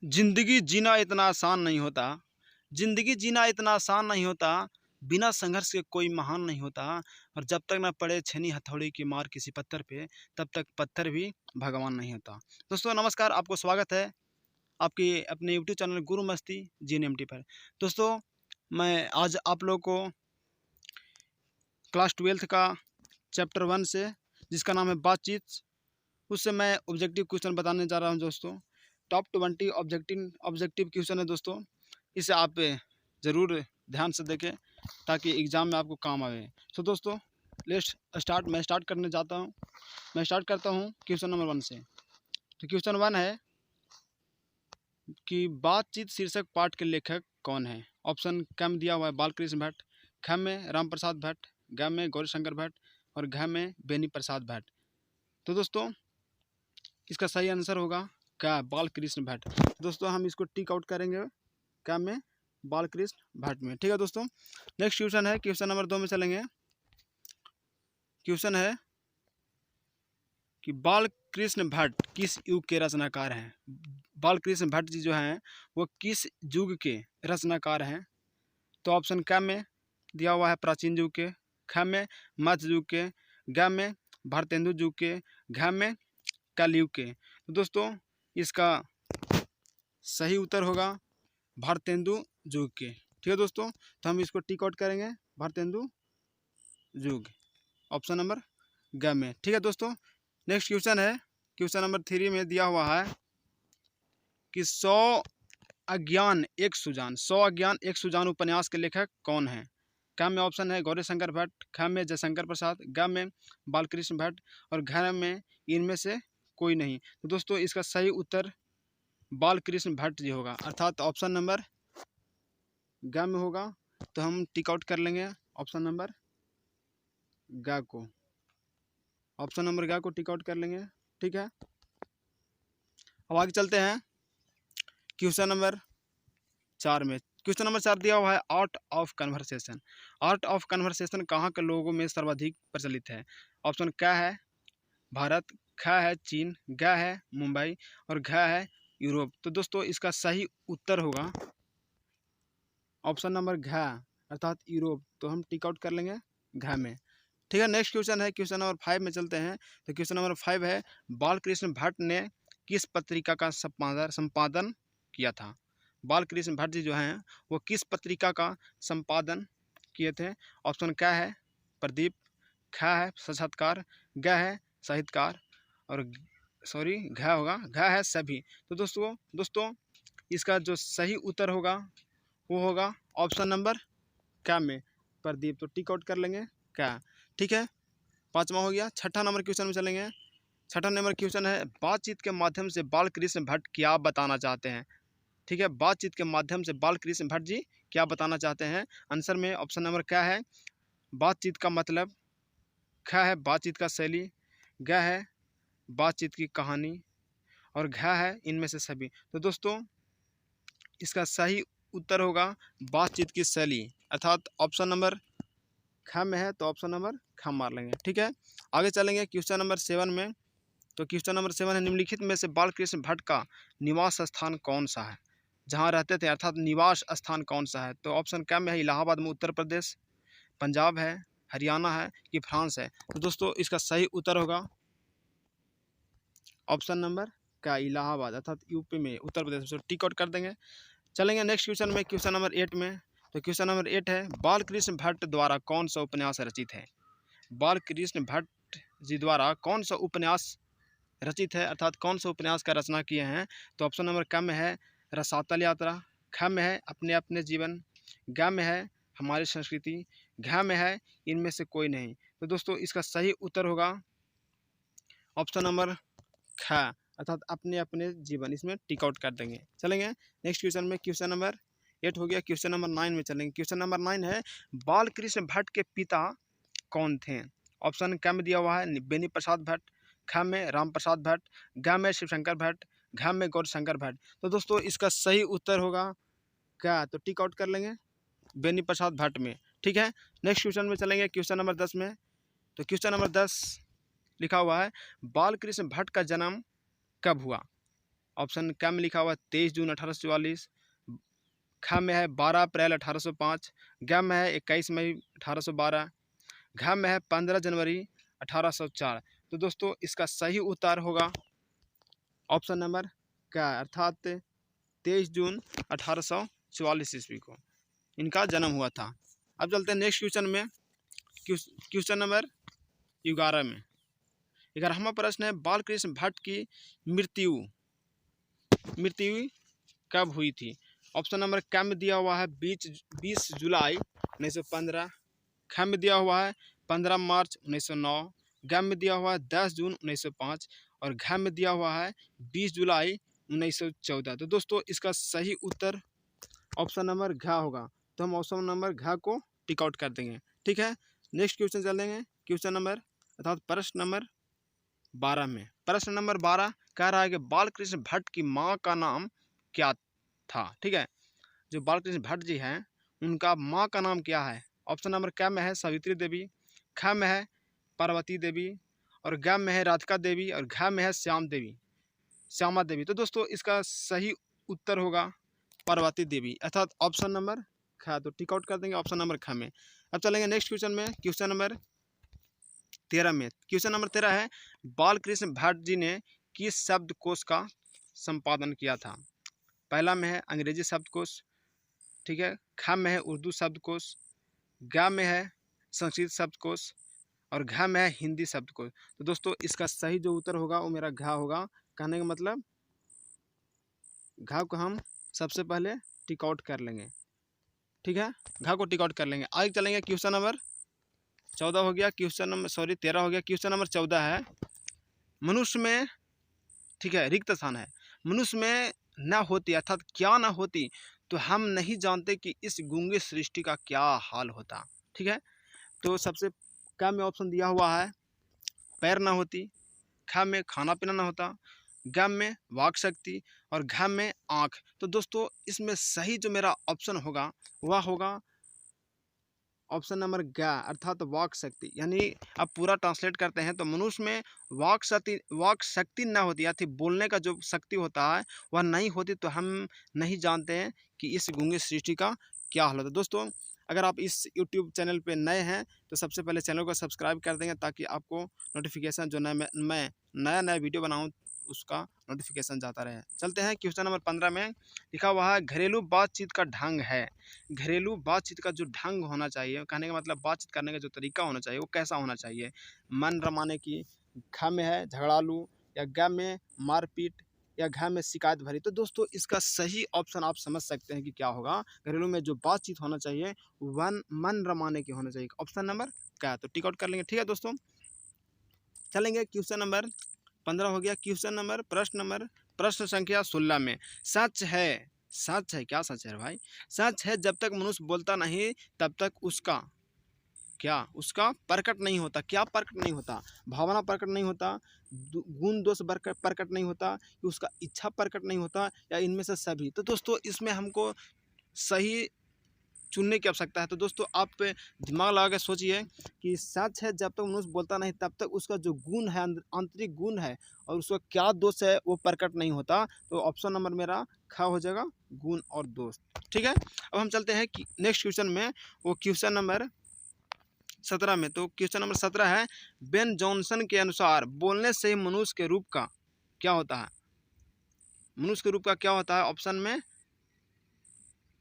जिंदगी जीना इतना आसान नहीं होता। जिंदगी जीना इतना आसान नहीं होता। बिना संघर्ष के कोई महान नहीं होता। और जब तक न पड़े छेनी हथौड़ी की मार किसी पत्थर पे, तब तक पत्थर भी भगवान नहीं होता। दोस्तों नमस्कार, आपको स्वागत है आपके अपने यूट्यूब चैनल गुरु मस्ती GNMT पर। दोस्तों मैं आज आप लोगों को क्लास 12th का चैप्टर 1 से, जिसका नाम है बातचीत, उससे मैं ऑब्जेक्टिव क्वेश्चन बताने जा रहा हूं। दोस्तों टॉप 20 ऑब्जेक्टिव क्वेश्चन है दोस्तों, इसे आप ज़रूर ध्यान से देखें ताकि एग्ज़ाम में आपको काम आए। तो दोस्तों लेट्स स्टार्ट। मैं स्टार्ट करता हूँ क्वेश्चन नंबर 1 से। तो क्वेश्चन 1 है कि बातचीत शीर्षक पाठ के लेखक कौन है। ऑप्शन क में दिया हुआ है बालकृष्ण भट्ट, ख में राम प्रसाद भट्ट, ग में गौरीशंकर भट्ट और घ में बेनी प्रसाद भट्ट। तो दोस्तों इसका सही आंसर होगा क्या, बालकृष्ण भट्ट। दोस्तों हम इसको टिक आउट करेंगे क्या में, बालकृष्ण भट्ट में। ठीक है दोस्तों, नेक्स्ट क्वेश्चन है क्वेश्चन नंबर 2 में चलेंगे। क्वेश्चन है कि बालकृष्ण भट्ट किस युग के रचनाकार हैं। बालकृष्ण भट्ट जी जो हैं वो किस युग के रचनाकार हैं। तो ऑप्शन क में दिया हुआ है प्राचीन युग के, ख में मध्य युग के, ग में भारतेंदु युग के, घ में कलयुग के। तो दोस्तों इसका सही उत्तर होगा भारतेंदु युग के। ठीक है दोस्तों, तो हम इसको टिक आउट करेंगे भारतेंदु युग, ऑप्शन नंबर ग में। ठीक है दोस्तों, नेक्स्ट क्वेश्चन है क्वेश्चन नंबर 3 में दिया हुआ है कि 100 अज्ञान एक सुजान उपन्यास के लेखक कौन है। क में ऑप्शन है गौरीशंकर भट्ट, ख में जयशंकर प्रसाद, ग में बालकृष्ण भट्ट और घ में इनमें से कोई नहीं। तो दोस्तों इसका सही उत्तर बालकृष्ण भट्ट जी होगा, अर्थात ऑप्शन नंबर ग में होगा। तो हम टिक आउट कर लेंगे ऑप्शन नंबर ग को, ऑप्शन नंबर ग को टिक आउट कर लेंगे। ठीक है, अब आगे चलते हैं क्वेश्चन नंबर 4 में। क्वेश्चन नंबर 4 दिया हुआ है art of conversation. Art of conversation कहाँ के लोगों में सर्वाधिक प्रचलित है। ऑप्शन क है भारत, ख है चीन, ग है मुंबई और घ है यूरोप। तो दोस्तों इसका सही उत्तर होगा ऑप्शन नंबर घ, अर्थात यूरोप। तो हम टिक आउट कर लेंगे घ में। ठीक है, नेक्स्ट क्वेश्चन है क्वेश्चन नंबर 5 में चलते हैं। तो क्वेश्चन नंबर 5 है बालकृष्ण भट्ट ने किस पत्रिका का संपादन किया था। बालकृष्ण भट्ट जी जो हैं वो किस पत्रिका का संपादन किए थे। ऑप्शन क है प्रदीप, ख है साक्षात्कार, ग है साहित्यकार और घ है सभी। तो दोस्तों इसका जो सही उत्तर होगा वो होगा ऑप्शन नंबर क में प्रदीप। तो टिक आउट कर लेंगे क। ठीक है, 5वां हो गया। 6ठा नंबर क्वेश्चन में चलेंगे। 6ठा नंबर क्वेश्चन है बातचीत के माध्यम से बालकृष्ण भट्ट क्या बताना चाहते हैं। ठीक है, बातचीत के माध्यम से बालकृष्ण भट्ट जी क्या बताना चाहते हैं। आंसर में ऑप्शन नंबर क है बातचीत का मतलब, ख है बातचीत का शैली, ग है बातचीत की कहानी और घ है इनमें से सभी। तो दोस्तों इसका सही उत्तर होगा बातचीत की शैली, अर्थात ऑप्शन नंबर ख में है। तो ऑप्शन नंबर ख मार लेंगे। ठीक है, आगे चलेंगे क्वेश्चन नंबर 7 में। तो क्वेश्चन नंबर 7 है निम्नलिखित में से बालकृष्ण भट्ट का निवास स्थान कौन सा है, जहाँ रहते थे, अर्थात निवास स्थान कौन सा है। तो ऑप्शन क में है इलाहाबाद में उत्तर प्रदेश, पंजाब है, हरियाणा है कि फ्रांस है। तो दोस्तों इसका सही उत्तर होगा ऑप्शन नंबर का इलाहाबाद, अर्थात यूपी में, उत्तर प्रदेश में। टिक आउट कर देंगे। चलेंगे नेक्स्ट क्वेश्चन में क्वेश्चन नंबर 8 में। तो क्वेश्चन नंबर 8 है बालकृष्ण भट्ट द्वारा कौन सा उपन्यास रचित है। बालकृष्ण भट्ट जी द्वारा कौन सा उपन्यास रचित है, अर्थात कौन सा उपन्यास का रचना किए हैं। तो ऑप्शन नंबर क में है रसातल यात्रा, ख में है अपने अपने जीवन, ग में है हमारी संस्कृति, घ में है इनमें से कोई नहीं। तो दोस्तों इसका सही उत्तर होगा ऑप्शन नंबर ख, अर्थात अपने अपने जीवन। इसमें टिक आउट कर देंगे। चलेंगे नेक्स्ट क्वेश्चन में। क्वेश्चन नंबर 8 हो गया। क्वेश्चन नंबर 9 में चलेंगे। क्वेश्चन नंबर 9 है बालकृष्ण भट्ट के पिता कौन थे। ऑप्शन क में दिया हुआ है बेनी प्रसाद भट्ट, ख में राम प्रसाद भट्ट, ग में शिवशंकर भट्ट, घ में गौरीशंकर भट्ट। तो दोस्तों इसका सही उत्तर होगा क्या, तो टिक आउट कर लेंगे बेनी प्रसाद भट्ट में। ठीक है, नेक्स्ट क्वेश्चन में चलेंगे क्वेश्चन नंबर 10 में। तो क्वेश्चन नंबर 10 लिखा हुआ है बालकृष्ण भट्ट का जन्म कब हुआ। ऑप्शन क में लिखा हुआ है 23 जून 1844, ख में है 12 अप्रैल 1805, ग में है 21 मई 1812, घ में है 15 जनवरी 1804। तो दोस्तों इसका सही उत्तर होगा ऑप्शन नंबर क, अर्थात 23 जून 1844 ईस्वी को इनका जन्म हुआ था। अब चलते हैं नेक्स्ट क्वेश्चन में। क्वेश्चन नंबर 11 में 11वां प्रश्न है, बालकृष्ण भट्ट की मृत्यु कब हुई थी? ऑप्शन नंबर क में दिया हुआ है 20 जुलाई 1915, ख में दिया हुआ है 15 मार्च 1909, ग में दिया हुआ है 10 जून 1905 और घ में दिया हुआ है 20 जुलाई 1914। तो दोस्तों इसका सही उत्तर ऑप्शन नंबर घ होगा। तो हम ऑप्शन नंबर घ को टिक आउट कर देंगे। ठीक है, नेक्स्ट क्वेश्चन चलेंगे। क्वेश्चन नंबर अर्थात प्रश्न नंबर 12 में। प्रश्न नंबर 12 कह रहा है कि बालकृष्ण भट्ट की माँ का नाम क्या था? ठीक है, जो बालकृष्ण भट्ट जी हैं उनका माँ का नाम क्या है? ऑप्शन नंबर क में है सावित्री देवी, ख में है पार्वती देवी और ग में है राधिका देवी और घ में है श्यामा देवी। तो दोस्तों इसका सही उत्तर होगा पार्वती देवी, अर्थात ऑप्शन नंबर ख। तो टिक आउट कर देंगे ऑप्शन नंबर ख में। अब चलेंगे नेक्स्ट क्वेश्चन में। क्वेश्चन नंबर 13 में। क्वेश्चन नंबर 13 है, बालकृष्ण भट्ट जी ने किस शब्दकोश का संपादन किया था? पहला में है अंग्रेजी शब्दकोश, ठीक है, ख में है उर्दू शब्दकोश, ग में है संस्कृत शब्दकोश और घ में है हिंदी शब्दकोश। तो दोस्तों इसका सही जो उत्तर होगा वो मेरा घ होगा। कहने का मतलब घ को हम सबसे पहले टिक आउट कर लेंगे। ठीक है, घ को टिक आउट कर लेंगे। आगे चलेंगे क्वेश्चन नंबर 14 हो गया, 13 हो गया। क्वेश्चन नंबर 14 है, मनुष्य में, ठीक है, रिक्त स्थान है, मनुष्य में न होती अर्थात क्या न होती तो हम नहीं जानते कि इस गूंगे सृष्टि का क्या हाल होता। ठीक है, तो सबसे क में ऑप्शन दिया हुआ है पैर ना होती, ख में खाना पीना ना होता, ग में वाक शक्ति और घ में आँख। तो दोस्तों इसमें सही जो मेरा ऑप्शन होगा वह होगा ऑप्शन नंबर ग, अर्थात वाक शक्ति। यानी अब पूरा ट्रांसलेट करते हैं तो मनुष्य में वाक शक्ति ना होती या फिर बोलने का जो शक्ति होता है वह नहीं होती तो हम नहीं जानते हैं कि इस गूंगे सृष्टि का क्या हाल होता है। दोस्तों अगर आप इस यूट्यूब चैनल पे नए हैं तो सबसे पहले चैनल को सब्सक्राइब कर देंगे ताकि आपको नोटिफिकेशन जो मैं नया वीडियो बनाऊँ उसका नोटिफिकेशन जाता रहे। चलते हैं क्वेश्चन नंबर 15 में। लिखा हुआ है, घरेलू बातचीत का ढंग है। घरेलू बातचीत का जो ढंग होना चाहिए, कहने का मतलब बातचीत करने का जो तरीका होना चाहिए वो कैसा होना चाहिए? मन रमाने की, ख में है झगड़ालू या ग में मारपीट या घ में शिकायत भरी। तो दोस्तों इसका सही ऑप्शन आप समझ सकते हैं कि क्या होगा। घरेलू में जो बातचीत होना चाहिए मन रमाने की होना चाहिए, ऑप्शन नंबर क्या। तो टिक आउट कर लेंगे। ठीक है दोस्तों, चलेंगे क्वेश्चन नंबर 15 हो गया। क्वेश्चन नंबर प्रश्न संख्या 16 में। सच है क्या सच है भाई? सच है जब तक मनुष्य बोलता नहीं तब तक उसका प्रकट नहीं होता। क्या प्रकट नहीं होता? भावना प्रकट नहीं होता, गुण दोष प्रकट नहीं होता, कि उसका इच्छा प्रकट नहीं होता या इनमें से सभी। तो दोस्तों इसमें हमको सही चुनने की आवश्यकता है। तो दोस्तों आप दिमाग लगा के सोचिए कि सच है जब तक मनुष्य बोलता नहीं तब तक उसका जो गुण है, आंतरिक गुण है और उसका क्या दोष है वो प्रकट नहीं होता। तो ऑप्शन नंबर मेरा ख हो जाएगा, गुण और दोष। ठीक है, अब हम चलते हैं कि नेक्स्ट क्वेश्चन में, वो क्वेश्चन नंबर 17 में। तो क्वेश्चन नंबर 17 है, बेन जॉनसन के अनुसार बोलने से मनुष्य के रूप का क्या होता है? मनुष्य के रूप का क्या होता है? ऑप्शन में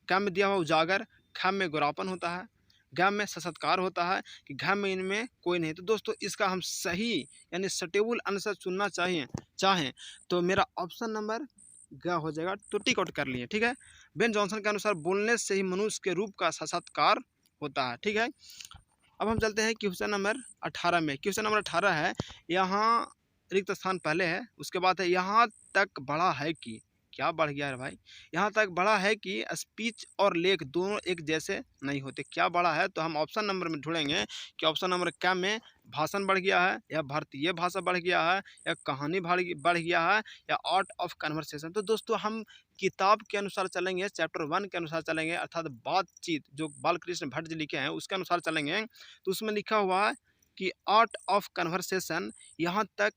क में दिया हुआ उजागर, ख में गोरापन होता है, घ में साक्षात्कार होता है कि घ में इनमें कोई नहीं। तो दोस्तों इसका हम सही यानी सटेबल आंसर चुनना चाहें तो मेरा ऑप्शन नंबर ग हो जाएगा। तो टिक आउट कर लिए। ठीक है, बेन जॉनसन के अनुसार बोलने से ही मनुष्य के रूप का साक्षात्कार होता है। ठीक है, अब हम चलते हैं क्वेश्चन नंबर 18 में। क्वेश्चन नंबर 18 है, यहाँ रिक्त स्थान पहले है, उसके बाद है यहाँ तक बढ़ा है कि, क्या बढ़ गया है भाई? यहाँ तक बढ़ा है कि स्पीच और लेख दोनों एक जैसे नहीं होते। क्या बढ़ा है? तो हम ऑप्शन नंबर में ढूंढेंगे कि ऑप्शन नंबर क्या में भाषण बढ़ गया है या भारतीय भाषा बढ़ गया है या कहानी बढ़ गया है या आर्ट ऑफ कन्वर्सेशन। तो दोस्तों हम किताब के अनुसार चलेंगे, चैप्टर 1 के अनुसार चलेंगे, अर्थात बातचीत जो बालकृष्ण भट्ट जी लिखे हैं उसके अनुसार चलेंगे। तो उसमें लिखा हुआ है कि आर्ट ऑफ कन्वर्सेशन यहाँ तक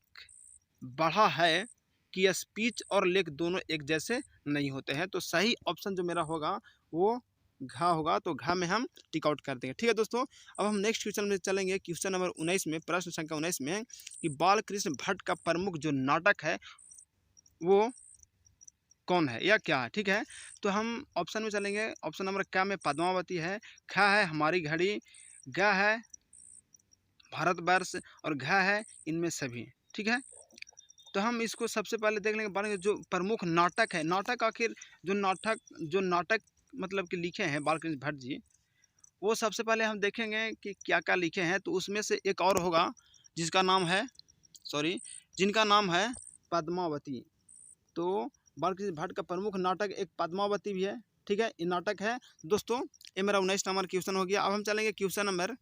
बढ़ा है कि स्पीच और लेख दोनों एक जैसे नहीं होते हैं। तो सही ऑप्शन जो मेरा होगा वो घा होगा, तो घा में हम टिक आउट कर देंगे। ठीक है दोस्तों, अब हम नेक्स्ट क्वेश्चन में चलेंगे। क्वेश्चन नंबर 19 में, प्रश्न संख्या 19 में, कि बालकृष्ण भट्ट का प्रमुख जो नाटक है वो कौन है या क्या है। ठीक है, तो हम ऑप्शन में चलेंगे। ऑप्शन नंबर क्या में पद्मावती है, ख है हमारी घड़ी, ग है भारतवर्ष और घ है इनमें सभी। ठीक है, तो हम इसको सबसे पहले देख लेंगे बाल जो प्रमुख नाटक है। नाटक आखिर जो नाटक मतलब कि लिखे हैं बालकृष्ण भट्ट जी, वो सबसे पहले हम देखेंगे कि क्या क्या लिखे हैं। तो उसमें से एक और होगा जिसका नाम है जिनका नाम है पद्मावती। तो बालकृष्ण भट्ट का प्रमुख नाटक एक पद्मावती भी है। ठीक है, ये नाटक है दोस्तों। ये मेरा 19 नंबर क्वेश्चन हो गया। अब हम चलेंगे क्वेश्चन नंबर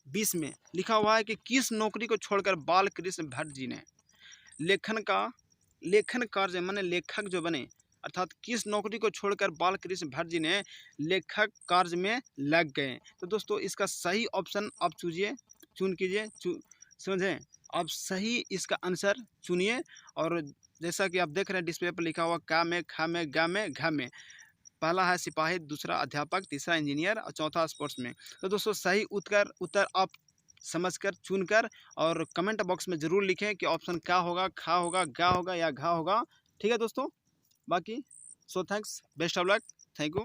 20 में। लिखा हुआ है कि किस नौकरी को छोड़कर बालकृष्ण भट्ट जी ने लेखन कार्य माने लेखक जो बने, अर्थात किस नौकरी को छोड़कर बालकृष्ण भट्ट जी ने लेखक कार्य में लग गए। तो दोस्तों इसका सही ऑप्शन आप चुन कीजिए, समझें, आप सही इसका आंसर चुनिए। और जैसा कि आप देख रहे हैं डिस्प्ले पर लिखा हुआ का में, ख में, ग में, घ में। पहला है सिपाही, दूसरा अध्यापक, तीसरा इंजीनियर और चौथा स्पोर्ट्स में। तो दोस्तों सही उत्तर आप समझकर चुनकर और कमेंट बॉक्स में ज़रूर लिखें कि ऑप्शन क्या होगा, खा होगा, गा होगा या घा होगा। ठीक है दोस्तों, बाकी thanks, best of luck, thank you.